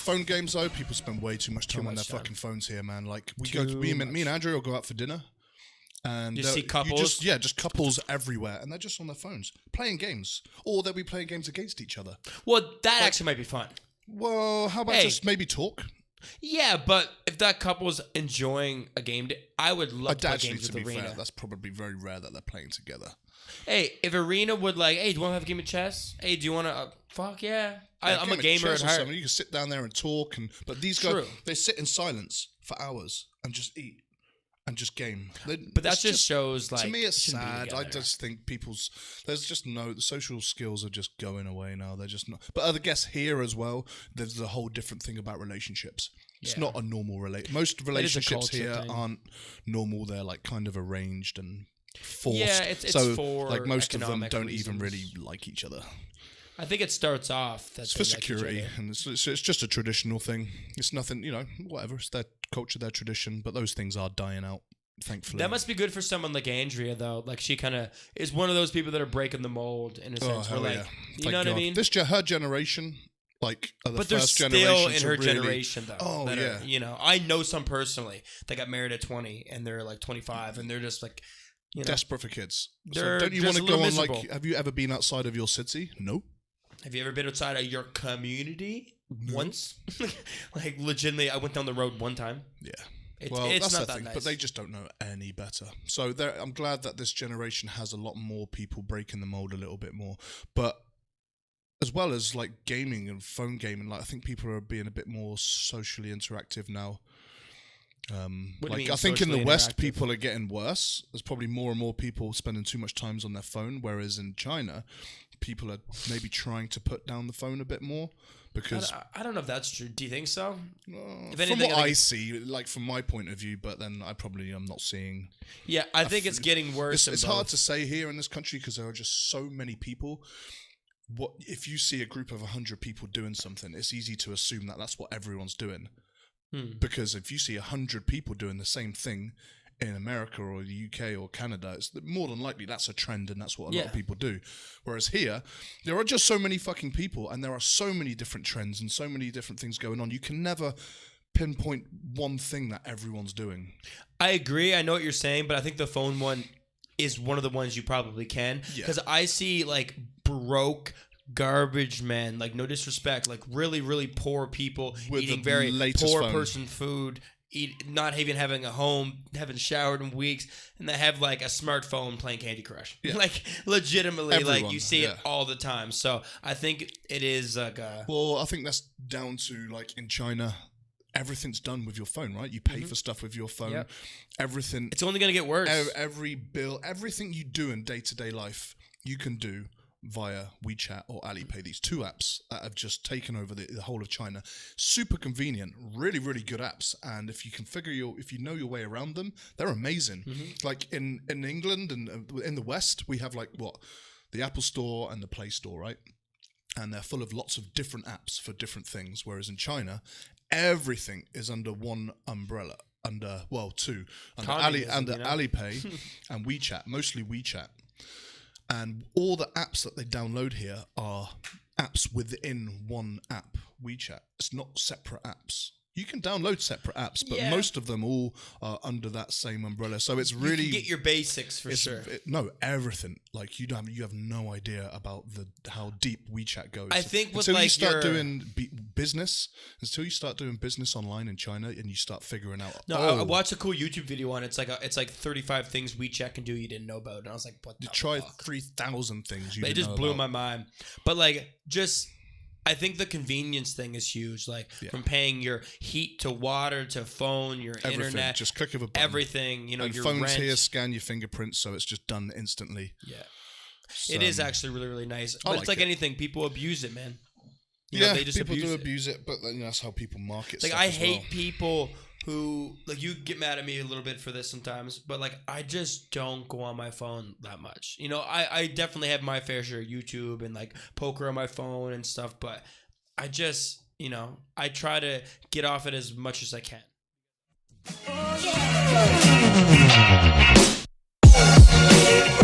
phone games though, people spend way too much time on their fucking phones here, man. Like me and Andrew will go out for dinner. And you see couples? Just couples everywhere, and they're just on their phones playing games, or they'll be playing games against each other. Well, that actually might be fun. Well, how about just maybe talk? Yeah, but if that couple's enjoying a game, I would love to play games with Arena. Fair, that's probably very rare that they're playing together. Hey, if Arena would hey, do you want to have a game of chess? Hey, do you want to? Fuck yeah. I'm a gamer at heart. You can sit down there and talk, but these guys, they sit in silence for hours and just eat. And just game. But that just shows, to me, it's sad. I just think the social skills are just going away now. They're just not. But I guess here as well, there's a whole different thing about relationships. It's not a normal Most relationships here aren't normal. They're like kind of arranged and forced. Yeah, it's for like most of them don't reasons. even really like each other. I think it starts off it's for security, and it's just a traditional thing. It's nothing, whatever. It's their culture, their tradition, but those things are dying out, thankfully. That must be good for someone like Andrea, though. Like, she kind of is one of those people that are breaking the mold, in a sense. Where, you know what I mean? Her generation, like, are the but they're first still in her generation, though. Oh, yeah. I know some personally that got married at 20, and they're, like, 25, and they're just, like, desperate for kids. So don't you want to go on, like, have you ever been outside of your city? No. Have you ever been outside of your community once? Like, legitimately, I went down the road one time. Yeah. It's that's not the that thing, nice. but they just don't know any better. So I'm glad that this generation has a lot more people breaking the mold a little bit more. But as well as, like, gaming and phone gaming, like, I think people are being a bit more socially interactive now. I think in the West, people are getting worse. There's probably more and more people spending too much time on their phone, whereas in China, people are maybe trying to put down the phone a bit more because I don't know if that's true. Do you think so? From what I see, like from my point of view, but then I probably am not seeing. Yeah, I think it's getting worse. It's hard to say here in this country because there are just so many people. What if you see a group of 100 people doing something? It's easy to assume that that's what everyone's doing. Because if you see 100 people doing the same thing in America or the UK or Canada, it's more than likely that's a trend and that's what a lot of people do. Whereas here, there are just so many fucking people and there are so many different trends and so many different things going on. You can never pinpoint one thing that everyone's doing. I agree. I know what you're saying, but I think the phone one is one of the ones you probably can. Because I see, like, broke garbage men, like, no disrespect, like really, really poor people eating very poor person food, not even having a home, haven't showered in weeks, and they have like a smartphone playing Candy Crush. Like, legitimately, everyone, like, you see it all the time. So I think it is like well, I think that's down to, like, in China, everything's done with your phone, right? You pay for stuff with your phone. Everything. It's only going to get worse. Every bill, everything you do in day-to-day life, you can do via WeChat or Alipay, these two apps that have just taken over the whole of China. Super convenient, really, really good apps. And if you can if you know your way around them, they're amazing. Like in England and in the West, we have the Apple Store and the Play Store, right? And they're full of lots of different apps for different things. Whereas in China, everything is under one umbrella. Two. Under Alipay and WeChat, mostly WeChat. And all the apps that they download here are apps within one app, WeChat. It's not separate apps. You can download separate apps, but most of them all are under that same umbrella. So it's really... You can get your basics for sure. Everything. Like, you have no idea about how deep WeChat goes. I think with until you start doing business online in China, and you start figuring out... I watched a cool YouTube video on it. It's like 35 things WeChat can do you didn't know about. And I was like, what the fuck? Try 3,000 things you didn't know about. It just blew my mind. But, like, I think the convenience thing is huge. Like, from paying your heat to water to phone, your internet, just click of a button. Everything. And your phones rent. Here scan your fingerprints, so it's just done instantly. Yeah, it is actually really, really nice. But it's like anything, people abuse it, man. They just people abuse it, but that's how people market. Like, stuff I hate people who, like, you get mad at me a little bit for this sometimes, but, like, I just don't go on my phone that much. I definitely have my fair share of YouTube and, like, poker on my phone and stuff, but I just, I try to get off it as much as I can. Oh, yeah.